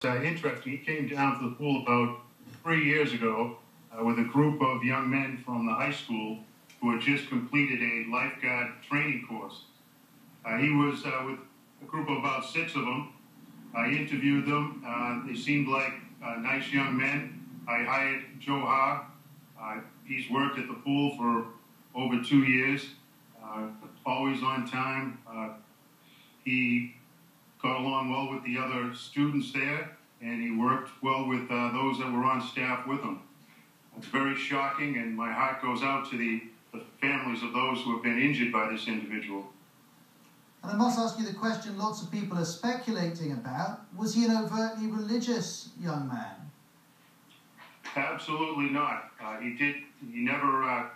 Interesting. He came down to the pool about 3 years ago with a group of young men from the high school who had just completed a lifeguard training course. He was with a group of about 6 of them. I interviewed them. They seemed like nice young men. I hired Djohar. He's worked at the pool for over 2 years, always on time. He got along well with the other students there, and he worked well with those that were on staff with him. It's very shocking, and my heart goes out to the families of those who have been injured by this individual. And I must ask you the question lots of people are speculating about. Was he an overtly religious young man? Absolutely not. He never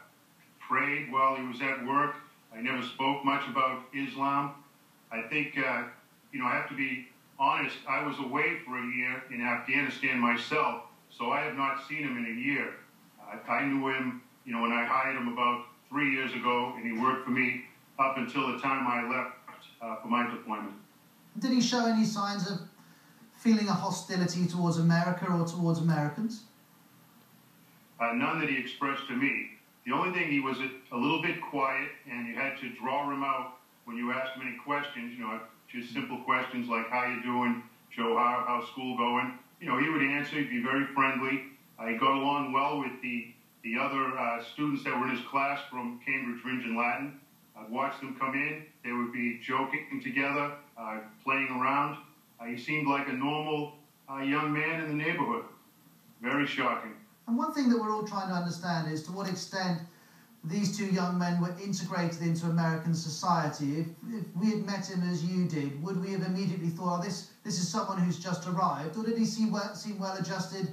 prayed while he was at work. I never spoke much about Islam. I think, I have to be honest, I was away for a year in Afghanistan myself, so I have not seen him in a year. I knew him, when I hired him about 3 years ago, and he worked for me up until the time I left for my deployment. Did he show any signs of feeling a hostility towards America or towards Americans? None that he expressed to me. The only thing, he was a little bit quiet, and you had to draw him out when you asked him any questions, just simple questions like, how you doing, Djohar, how's school going? He would answer, he'd be very friendly. He got along well with the other students that were in his class from Cambridge Ringe and Latin. I'd watch them come in, they would be joking together, playing around. He seemed like a normal young man in the neighborhood. Very shocking. And one thing that we're all trying to understand is to what extent these 2 young men were integrated into American society. If we had met him as you did, would we have immediately thought, oh, this is someone who's just arrived? Or did he seem well adjusted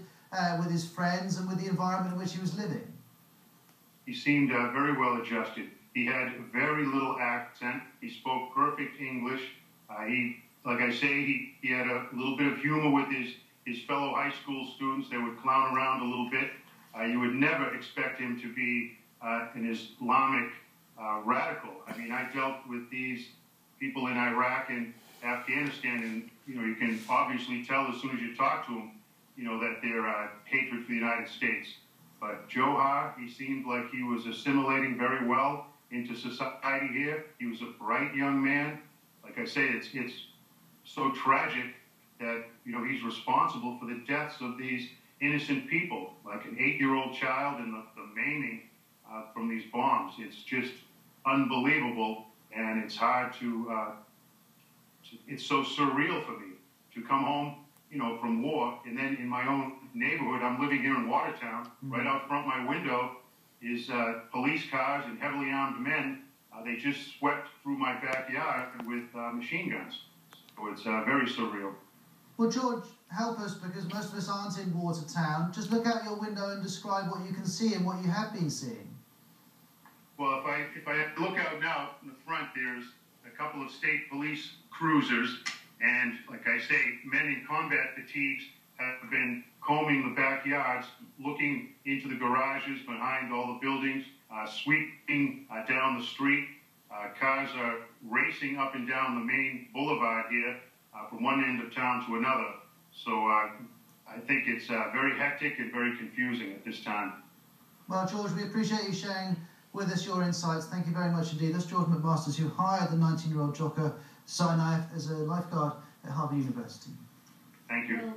with his friends and with the environment in which he was living? He seemed very well adjusted. He had very little accent. He spoke perfect English. Like I say, he had a little bit of humor with his fellow high school students. They would clown around a little bit. You would never expect him to be an Islamic radical. I dealt with these people in Iraq and Afghanistan, and you can obviously tell as soon as you talk to them, that they're hatred for the United States. But Djohar, he seemed like he was assimilating very well into society here. He was a bright young man. Like I say, it's so tragic that he's responsible for the deaths of these innocent people, like an 8-year-old child and the maiming from these bombs. It's just unbelievable, and it's hard it's so surreal for me to come home, from war, and then in my own neighborhood, I'm living here in Watertown, right out front my window is police cars and heavily armed men. They just swept through my backyard with machine guns. So it's very surreal. Well, George, help us, because most of us aren't in Watertown. Just look out your window and describe what you can see and what you have been seeing. Well, if I look out now in the front, there's a couple of state police cruisers, and like I say, men in combat fatigues have been combing the backyards, looking into the garages behind all the buildings, sweeping down the street. Cars are racing up and down the main boulevard here from one end of town to another. So I think it's very hectic and very confusing at this time. Well, George, we appreciate you sharing with us your insights. Thank you very much indeed. That's George McMasters, who hired the 19-year-old Djohar Tsarnaev as a lifeguard at Harvard University. Thank you.